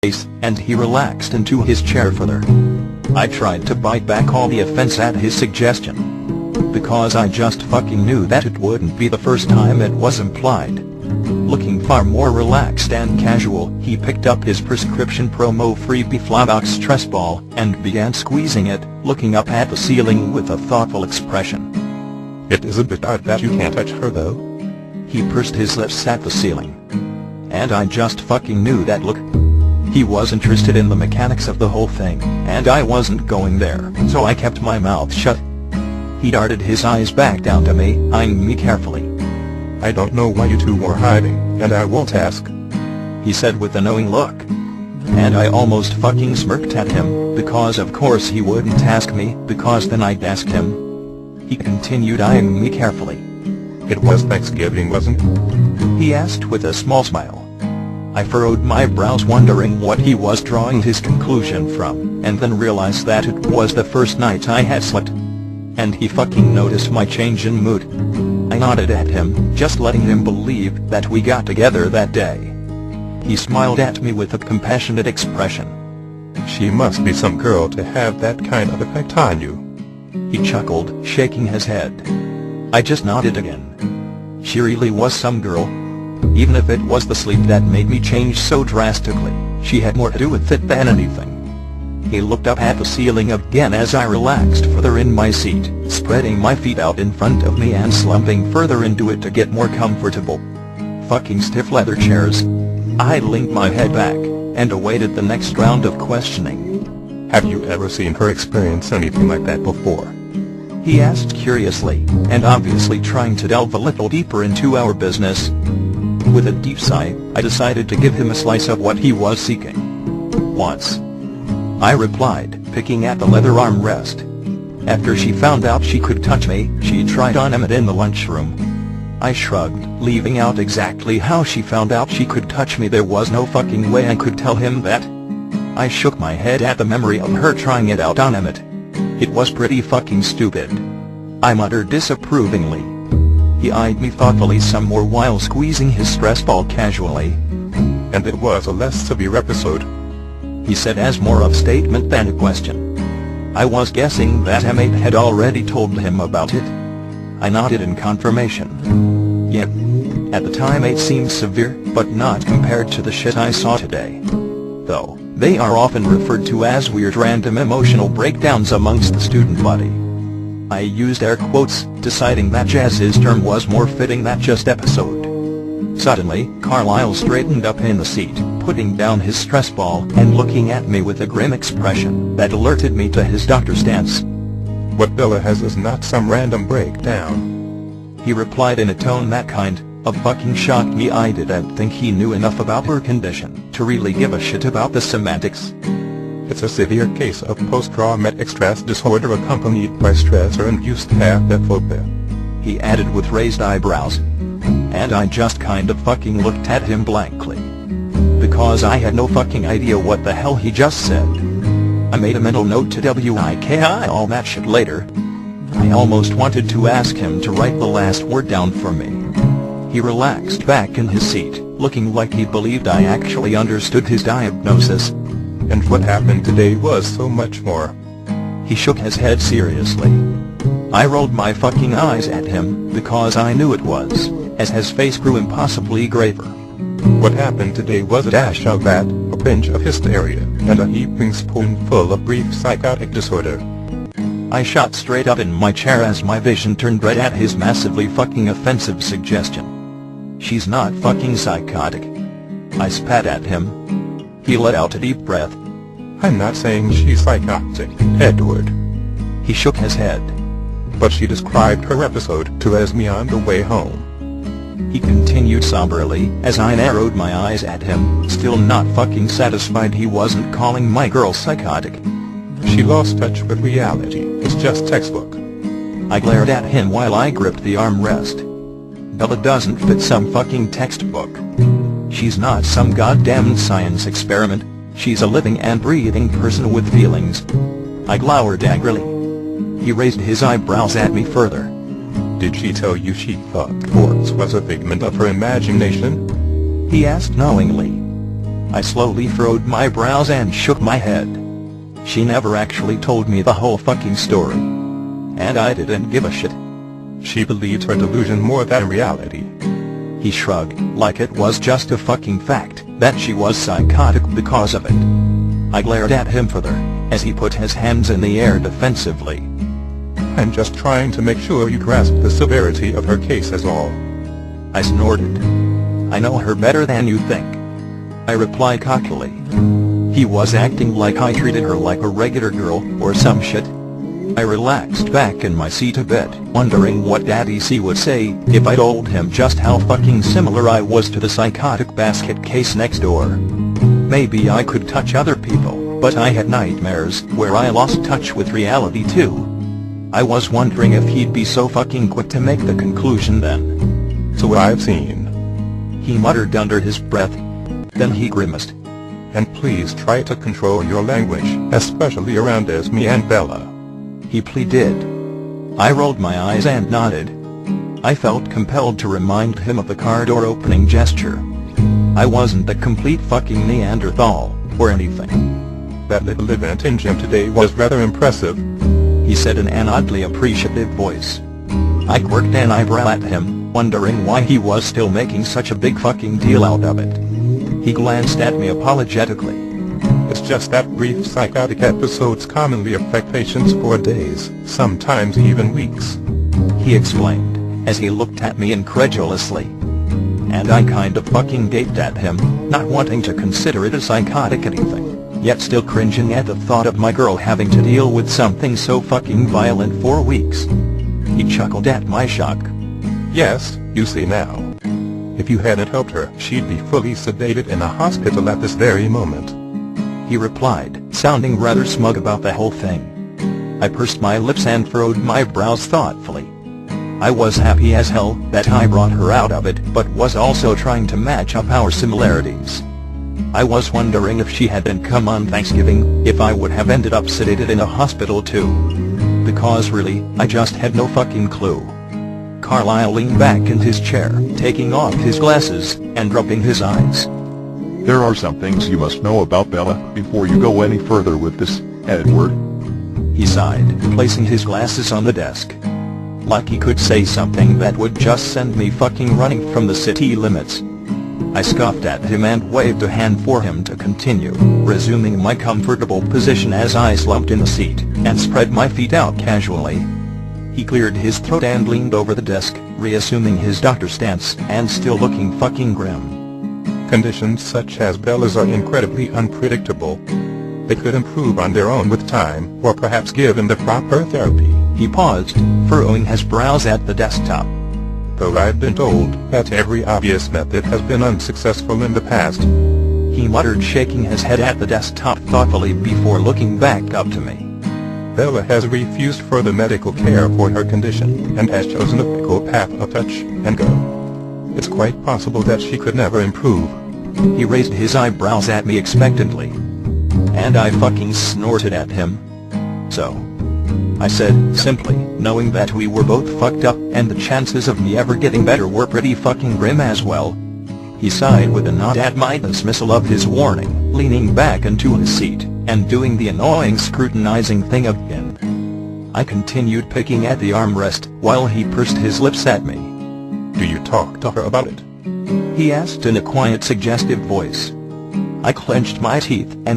face, and he relaxed into his chair further. I tried to bite back all the offense at his suggestion, because I just fucking knew that it wouldn't be the first time it was implied. Looking far more relaxed and casual, he picked up his prescription promo freebie Flybox stress ball, and began squeezing it, looking up at the ceiling with a thoughtful expression. It is a bit odd that you can't touch her though. He pursed his lips at the ceiling. And I just fucking knew that look. He was interested in the mechanics of the whole thing, and I wasn't going there, so I kept my mouth shut. He darted his eyes back down to me, eyeing me carefully. I don't know why you two were hiding, and I won't ask, he said with a knowing look. And I almost fucking smirked at him, because of course he wouldn't ask me, because then I'd ask him. He continued eyeing me carefully. It was Thanksgiving, wasn't it? He asked with a small smile. I furrowed my brows wondering what he was drawing his conclusion from, and then realized that it was the first night I had slept. And he fucking noticed my change in mood. I nodded at him, just letting him believe that we got together that day. He smiled at me with a compassionate expression. She must be some girl to have that kind of effect on you. He chuckled, shaking his head. I just nodded again. She really was some girl. Even if it was the sleep that made me change so drastically, she had more to do with it than anything. He looked up at the ceiling again as I relaxed further in my seat, spreading my feet out in front of me and slumping further into it to get more comfortable. Fucking stiff leather chairs. I leaned my head back, and awaited the next round of questioning. Have you ever seen her experience anything like that before? He asked curiously, and obviously trying to delve a little deeper into our business. With a deep sigh, I decided to give him a slice of what he was seeking. Once, I replied, picking at the leather armrest. After she found out she could touch me, she tried on Emmett in the lunchroom. I shrugged, leaving out exactly how she found out she could touch me. There was no fucking way I could tell him that. I shook my head at the memory of her trying it out on Emmett. It was pretty fucking stupid. I muttered disapprovingly. He eyed me thoughtfully some more while squeezing his stress ball casually. And it was a less severe episode, he said as more of a statement than a question. I was guessing that Emmett had already told him about it. I nodded in confirmation. Yep. At the time it seemed severe, but not compared to the shit I saw today. Though, they are often referred to as weird random emotional breakdowns amongst the student body. I used air quotes, deciding that Jazz's term was more fitting than just episode. Suddenly, Carlisle straightened up in the seat, putting down his stress ball and looking at me with a grim expression that alerted me to his doctor stance. What Bella has is not some random breakdown, he replied in a tone that kind of fucking shocked me. I didn't think he knew enough about her condition to really give a shit about the semantics. It's a severe case of post-traumatic stress disorder accompanied by stressor-induced pathophobia, he added with raised eyebrows. And I just kind of fucking looked at him blankly, because I had no fucking idea what the hell he just said. I made a mental note to wiki all that shit later. I almost wanted to ask him to write the last word down for me. He relaxed back in his seat, looking like he believed I actually understood his diagnosis. And what happened today was so much more. He shook his head seriously. I rolled my fucking eyes at him, because I knew it was, as his face grew impossibly graver. What happened today was a dash of that, a pinch of hysteria, and a heaping spoonful of brief psychotic disorder. I shot straight up in my chair as my vision turned red at his massively fucking offensive suggestion. She's not fucking psychotic. I spat at him. He let out a deep breath. I'm not saying she's psychotic, Edward. He shook his head. But she described her episode to as me on the way home. He continued somberly as I narrowed my eyes at him, still not fucking satisfied he wasn't calling my girl psychotic. She lost touch with reality. It's just textbook. I glared at him while I gripped the armrest. Bella doesn't fit some fucking textbook. She's not some goddamn science experiment. She's a living and breathing person with feelings. I glowered angrily. He raised his eyebrows at me further. Did she tell you she thought Forks was a figment of her imagination? He asked knowingly. I slowly furrowed my brows and shook my head. She never actually told me the whole fucking story. And I didn't give a shit. She believed her delusion more than reality. He shrugged, like it was just a fucking fact that she was psychotic because of it. I glared at him further, as he put his hands in the air defensively. I'm just trying to make sure you grasp the severity of her case as all. I snorted. I know her better than you think. I replied cockily. He was acting like I treated her like a regular girl or some shit. I relaxed back in my seat a bit, wondering what Daddy C would say if I told him just how fucking similar I was to the psychotic basket case next door. Maybe I could touch other people, but I had nightmares where I lost touch with reality too. I was wondering if he'd be so fucking quick to make the conclusion then. So I've seen. He muttered under his breath. Then he grimaced. And please try to control your language, especially around Esme and Bella. He pleaded. I rolled my eyes and nodded. I felt compelled to remind him of the car door opening gesture. I wasn't a complete fucking Neanderthal, or anything. That little event in gym today was rather impressive, he said in an oddly appreciative voice. I quirked an eyebrow at him, wondering why he was still making such a big fucking deal out of it. He glanced at me apologetically. It's just that brief psychotic episodes commonly affect patients for days, sometimes even weeks, he explained, as he looked at me incredulously. And I kind of fucking gaped at him, not wanting to consider it a psychotic anything, yet still cringing at the thought of my girl having to deal with something so fucking violent for weeks. He chuckled at my shock. Yes, you see now. If you hadn't helped her, she'd be fully sedated in a hospital at this very moment, he replied, sounding rather smug about the whole thing. I pursed my lips and furrowed my brows thoughtfully. I was happy as hell that I brought her out of it, but was also trying to match up our similarities. I was wondering if she hadn't come on Thanksgiving, if I would have ended up sedated in a hospital too. Because really, I just had no fucking clue. Carlisle leaned back in his chair, taking off his glasses, and rubbing his eyes. There are some things you must know about Bella before you go any further with this, Edward. He sighed, placing his glasses on the desk. Like he could say something that would just send me fucking running from the city limits. I scoffed at him and waved a hand for him to continue, resuming my comfortable position as I slumped in the seat, and spread my feet out casually. He cleared his throat and leaned over the desk, reassuming his doctor stance and still looking fucking grim. Conditions such as Bella's are incredibly unpredictable. They could improve on their own with time, or perhaps given the proper therapy. He paused, furrowing his brows at the desktop. Though I've been told that every obvious method has been unsuccessful in the past, he muttered, shaking his head at the desktop thoughtfully before looking back up to me. Bella has refused further medical care for her condition, and has chosen the fickle path of touch and go. It's quite possible that she could never improve. He raised his eyebrows at me expectantly. And I fucking snorted at him. So, I said, simply, knowing that we were both fucked up and the chances of me ever getting better were pretty fucking grim as well. He sighed with a nod at my dismissal of his warning, leaning back into his seat, and doing the annoying scrutinizing thing again. I continued picking at the armrest, while he pursed his lips at me. Do you talk to her about it? He asked in a quiet, suggestive voice. I clenched my teeth and